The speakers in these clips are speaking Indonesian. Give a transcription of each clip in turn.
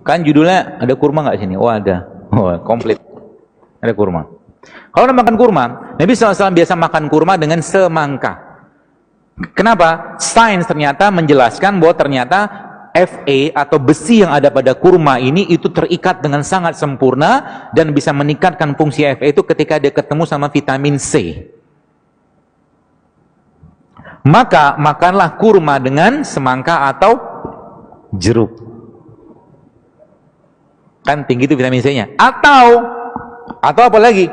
Kan judulnya ada kurma nggak sini? Oh ada. Oh komplit. Ada kurma. Kalau makan kurma, Nabi SAW biasa makan kurma dengan semangka. Kenapa? Sains ternyata menjelaskan bahwa ternyata Fa atau besi yang ada pada kurma ini itu terikat dengan sangat sempurna dan bisa meningkatkan fungsi Fa itu ketika dia ketemu sama vitamin C. Maka makanlah kurma dengan semangka atau jeruk. Kan tinggi itu vitamin C-nya. Atau apa lagi?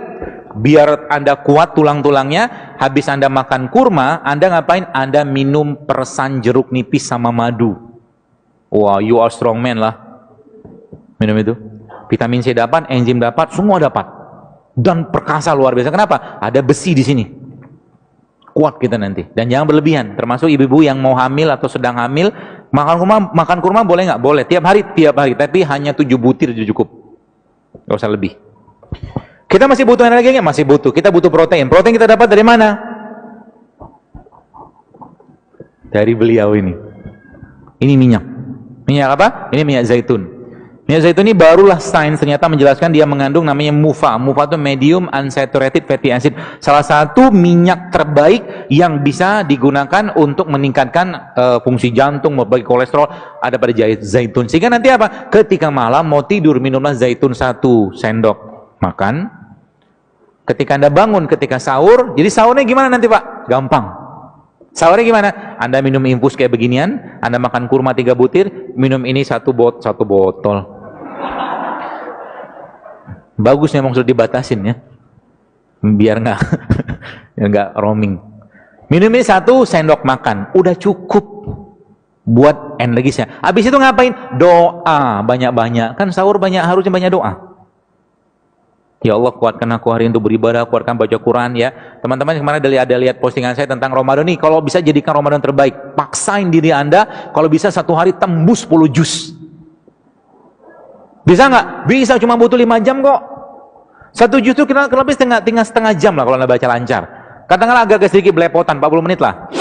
Biar Anda kuat tulang-tulangnya, habis Anda makan kurma, Anda ngapain? Anda minum persan jeruk nipis sama madu. Wah, you are strong man lah. Minum itu. Vitamin C dapat, enzim dapat, semua dapat. Dan perkasa luar biasa. Kenapa? Ada besi di sini. Kuat kita nanti. Dan jangan berlebihan. Termasuk ibu-ibu yang mau hamil atau sedang hamil, makan kurma boleh nggak? Boleh. Tiap hari. Tapi hanya 7 butir itu cukup. Nggak usah lebih. Kita masih butuh energi nggak? Masih butuh. Kita butuh protein. Protein kita dapat dari mana? Dari beliau ini. Ini minyak. Minyak apa? Ini minyak zaitun. Minyak zaitun ini barulah sains ternyata menjelaskan dia mengandung namanya MUFA. MUFA itu medium unsaturated fatty acid. Salah satu minyak terbaik yang bisa digunakan untuk meningkatkan fungsi jantung, membagi kolesterol, ada pada zaitun. Sehingga nanti apa? Ketika malam mau tidur, minumlah zaitun 1 sendok. Makan. Ketika Anda bangun, ketika sahur, jadi sahurnya gimana nanti Pak? Gampang. Sahurnya gimana? Anda minum infus kayak beginian, Anda makan kurma 3 butir, minum ini 1 botol. Bagus memang sudah dibatasin ya, biar nggak roaming. Minum ini 1 sendok makan, udah cukup buat energisnya. Habis itu ngapain? Doa banyak-banyak. Kan sahur harusnya banyak doa. Ya Allah, kuatkan aku hari untuk beribadah, kuatkan baca Quran ya. Teman-teman kemarin ada lihat postingan saya tentang Ramadan nih. Kalau bisa jadikan Ramadan terbaik, paksain diri Anda. Kalau bisa 1 hari tembus 10 juz. Bisa nggak? Bisa, cuma butuh 5 jam kok. 1 juz itu kurang lebih setengah jam lah kalau Anda baca lancar. Katakanlah agak sedikit belepotan, 40 menit lah.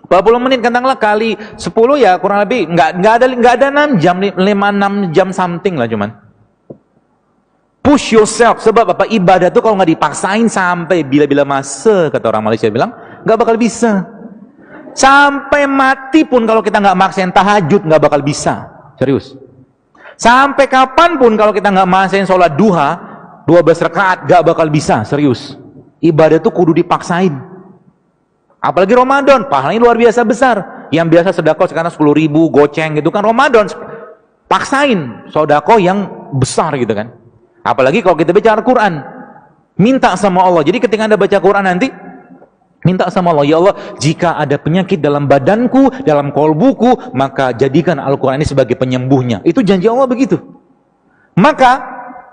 40 menit katakanlah kali 10 ya kurang lebih nggak ada 6 jam, 5-6 jam something lah cuman. Push yourself, sebab apa? Ibadah itu kalau nggak dipaksain sampai bila-bila masa, kata orang Malaysia bilang, nggak bakal bisa. Sampai mati pun kalau kita nggak maksain tahajud, nggak bakal bisa. Serius. Sampai kapanpun kalau kita nggak maksain sholat duha, 12 rakaat, nggak bakal bisa. Serius. Ibadah itu kudu dipaksain. Apalagi Ramadan, pahalanya luar biasa besar. Yang biasa sedekah sekarang 10.000, goceng gitu kan. Ramadan, paksain sedekah yang besar gitu kan. Apalagi kalau kita baca Al-Quran, minta sama Allah. Jadi ketika Anda baca Quran nanti, minta sama Allah, ya Allah, jika ada penyakit dalam badanku, dalam kolbuku, maka jadikan Al-Quran ini sebagai penyembuhnya. Itu janji Allah begitu. Maka,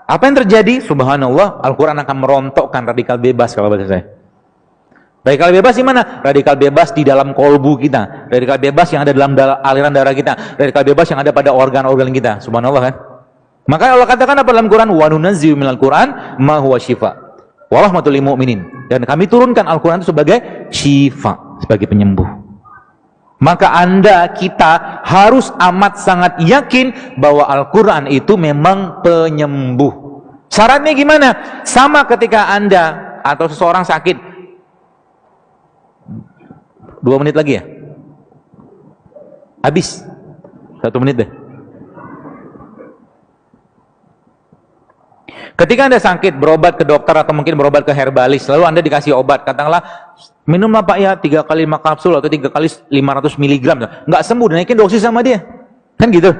apa yang terjadi? Subhanallah, Al-Quran akan merontokkan radikal bebas kalau bahasa saya. Radikal bebas di mana? Radikal bebas di dalam kolbu kita. Radikal bebas yang ada dalam aliran darah kita. Radikal bebas yang ada pada organ-organ kita. Subhanallah kan? Maka Allah katakan apa dalam Quran? Wa nunazzilu minal Quran ma huwa syifa wa rahmatul lil mu'minin. Dan kami turunkan Al-Quran itu sebagai syifa, sebagai penyembuh. Maka kita harus amat sangat yakin bahwa Al-Quran itu memang penyembuh. Syaratnya gimana? Sama ketika Anda atau seseorang sakit. 2 menit lagi ya? Habis. 1 menit deh. Ketika Anda sakit, berobat ke dokter atau mungkin berobat ke herbalis, lalu Anda dikasih obat, katakanlah, minumlah Pak ya 3 kali 5 kapsul atau 3 kali 500 mg. Nggak sembuh, naikin dosis sama dia. Kan gitu.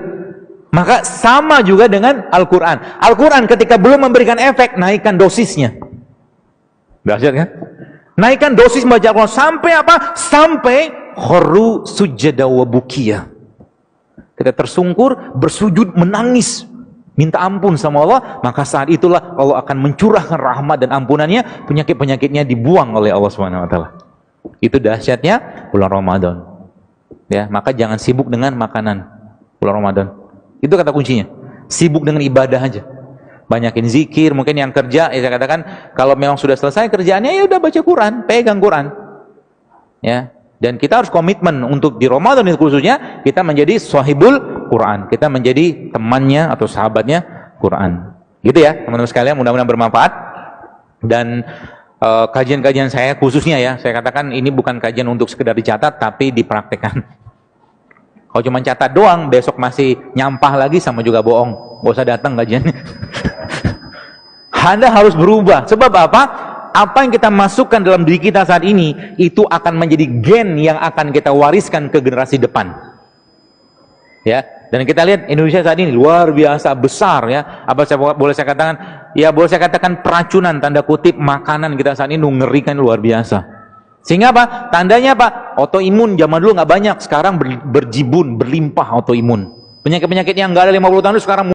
Maka sama juga dengan Al-Quran. Al-Quran ketika belum memberikan efek, naikkan dosisnya. Dahsyat kan? Naikkan dosis baca Al-Quran. Sampai apa? Sampai kharru sujada wa bukiya. Kita tersungkur, bersujud, menangis. Minta ampun sama Allah, maka saat itulah Allah akan mencurahkan rahmat dan ampunannya, penyakit-penyakitnya dibuang oleh Allah SWT. Itu dahsyatnya bulan Ramadan. Ya, maka jangan sibuk dengan makanan bulan Ramadan. Itu kata kuncinya. Sibuk dengan ibadah aja. Banyakin zikir, mungkin yang kerja, saya katakan kalau memang sudah selesai kerjaannya ya udah baca Quran, pegang Quran. Ya, dan kita harus komitmen untuk di Ramadan khususnya kita menjadi sahibul Quran. Kita menjadi temannya atau sahabatnya Quran. Gitu ya, teman-teman sekalian, mudah-mudahan bermanfaat. Dan kajian-kajian saya khususnya ya, saya katakan ini bukan kajian untuk sekedar dicatat, tapi dipraktekkan. Kalau cuma catat doang, besok masih nyampah lagi, sama juga bohong. Gak usah datang kajiannya. Anda harus berubah. Sebab apa? Apa yang kita masukkan dalam diri kita saat ini, itu akan menjadi gen yang akan kita wariskan ke generasi depan. Ya, dan kita lihat Indonesia saat ini luar biasa besar ya. Apa boleh saya katakan? Ya, boleh saya katakan peracunan tanda kutip makanan kita saat ini mengerikan luar biasa. Sehingga apa? Tandanya apa? Autoimun zaman dulu nggak banyak, sekarang berjibun, berlimpah autoimun. Penyakit-penyakit yang nggak ada 50 tahun itu sekarang